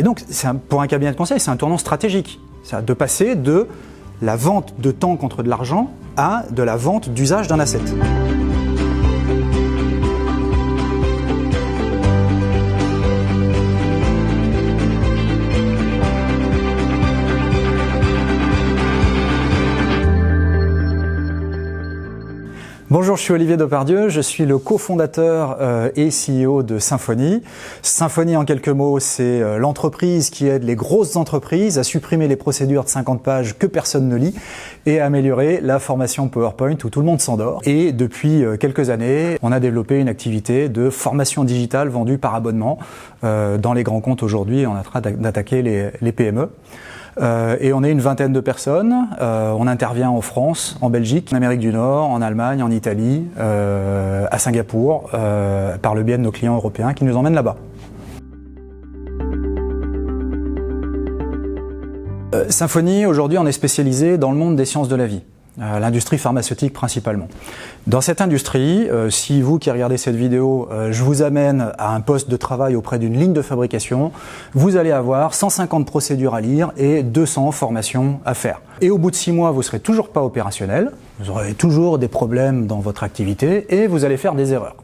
Et donc, pour un cabinet de conseil, c'est un tournant stratégique. C'est de passer de la vente de temps contre de l'argent à de la vente d'usage d'un asset. Bonjour, je suis Olivier Depardieu, je suis le cofondateur et CEO de Symfony. Symfony, en quelques mots, c'est l'entreprise qui aide les grosses entreprises à supprimer les procédures de 50 pages que personne ne lit et à améliorer la formation PowerPoint où tout le monde s'endort. Et depuis quelques années, on a développé une activité de formation digitale vendue par abonnement. Dans les grands comptes aujourd'hui, on est en train d'attaquer les PME. Et on est une vingtaine de personnes. On intervient en France, en Belgique, en Amérique du Nord, en Allemagne, en Italie, à Singapour, par le biais de nos clients européens qui nous emmènent là-bas. Symfony, aujourd'hui, on est spécialisé dans le monde des sciences de la vie. L'industrie pharmaceutique principalement. Dans cette industrie, si vous qui regardez cette vidéo, je vous amène à un poste de travail auprès d'une ligne de fabrication, vous allez avoir 150 procédures à lire et 200 formations à faire. Et au bout de 6 mois, vous ne serez toujours pas opérationnel, vous aurez toujours des problèmes dans votre activité et vous allez faire des erreurs.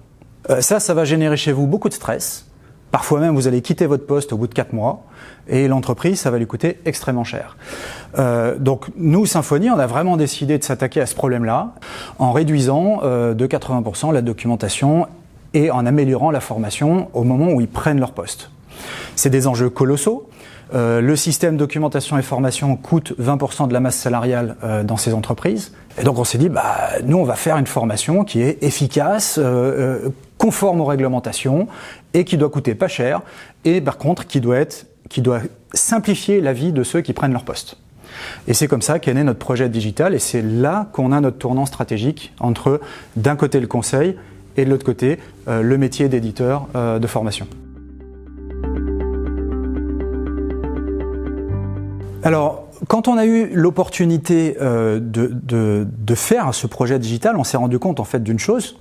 Ça va générer chez vous beaucoup de stress. Parfois même, vous allez quitter votre poste au bout de 4 mois et l'entreprise, ça va lui coûter extrêmement cher. Donc nous, Symfony, on a vraiment décidé de s'attaquer à ce problème-là en réduisant de 80% la documentation et en améliorant la formation au moment où ils prennent leur poste. C'est des enjeux colossaux. Le système documentation et formation coûte 20% de la masse salariale dans ces entreprises. Et donc on s'est dit, nous on va faire une formation qui est efficace, conforme aux réglementations et qui doit coûter pas cher et par contre qui doit simplifier la vie de ceux qui prennent leur poste. Et c'est comme ça qu'est né notre projet digital et c'est là qu'on a notre tournant stratégique entre d'un côté le conseil et de l'autre côté le métier d'éditeur de formation. Alors, quand on a eu l'opportunité de faire ce projet digital, on s'est rendu compte en fait d'une chose,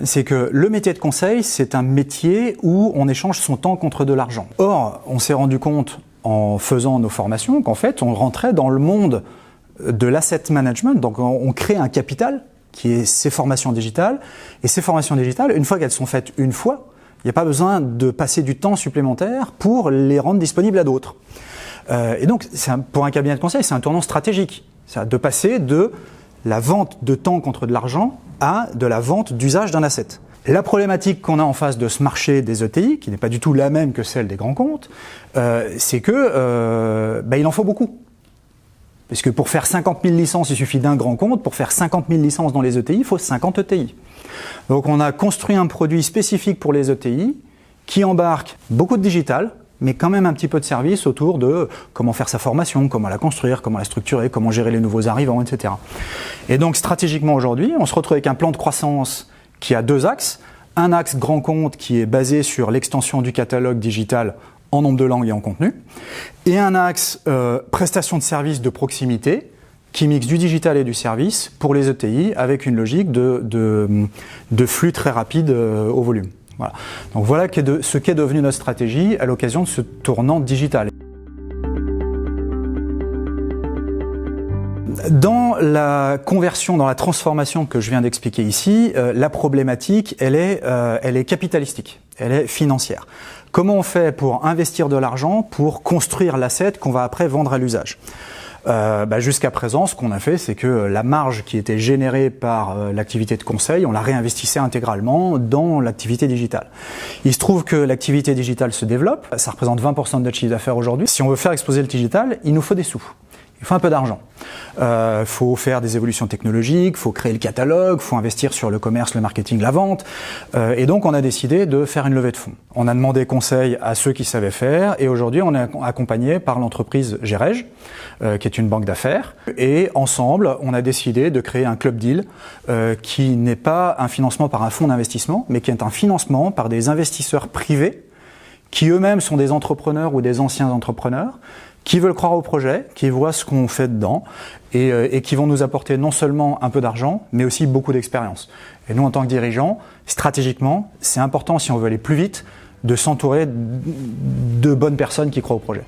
c'est que le métier de conseil, c'est un métier où on échange son temps contre de l'argent. Or, on s'est rendu compte en faisant nos formations qu'en fait, on rentrait dans le monde de l'asset management, donc on crée un capital qui est ces formations digitales, et ces formations digitales, une fois qu'elles sont faites une fois, il n'y a pas besoin de passer du temps supplémentaire pour les rendre disponibles à d'autres. Et donc, pour un cabinet de conseil, c'est un tournant stratégique. C'est de passer de la vente de temps contre de l'argent à de la vente d'usage d'un asset. La problématique qu'on a en face de ce marché des ETI, qui n'est pas du tout la même que celle des grands comptes, c'est que il en faut beaucoup. Parce que pour faire 50 000 licences, il suffit d'un grand compte. Pour faire 50 000 licences dans les ETI, il faut 50 ETI. Donc on a construit un produit spécifique pour les ETI qui embarque beaucoup de digital, mais quand même un petit peu de service autour de comment faire sa formation, comment la construire, comment la structurer, comment gérer les nouveaux arrivants, etc. Et donc stratégiquement aujourd'hui, on se retrouve avec un plan de croissance qui a 2 axes. Un axe grand compte qui est basé sur l'extension du catalogue digital en nombre de langues et en contenu. Et un axe prestation de services de proximité qui mixe du digital et du service pour les ETI avec une logique de flux très rapide au volume. Voilà. Donc voilà ce qu'est devenu notre stratégie à l'occasion de ce tournant digital. Dans la conversion, dans la transformation que je viens d'expliquer ici, la problématique, elle est capitalistique, elle est financière. Comment on fait pour investir de l'argent pour construire l'asset qu'on va après vendre à l'usage ? Jusqu'à présent, ce qu'on a fait, c'est que la marge qui était générée par l'activité de conseil, on la réinvestissait intégralement dans l'activité digitale. Il se trouve que l'activité digitale se développe, ça représente 20% de notre chiffre d'affaires aujourd'hui. Si on veut faire exploser le digital, il nous faut des sous. Il faut un peu d'argent. Faut faire des évolutions technologiques, faut créer le catalogue, faut investir sur le commerce, le marketing, la vente. Et donc, on a décidé de faire une levée de fonds. On a demandé conseil à ceux qui savaient faire et aujourd'hui, on est accompagné par l'entreprise Gerej, qui est une banque d'affaires. Et ensemble, on a décidé de créer un club deal qui n'est pas un financement par un fonds d'investissement, mais qui est un financement par des investisseurs privés qui eux-mêmes sont des entrepreneurs ou des anciens entrepreneurs, qui veulent croire au projet, qui voient ce qu'on fait dedans et qui vont nous apporter non seulement un peu d'argent, mais aussi beaucoup d'expérience. Et nous, en tant que dirigeants, stratégiquement, c'est important si on veut aller plus vite de s'entourer de bonnes personnes qui croient au projet.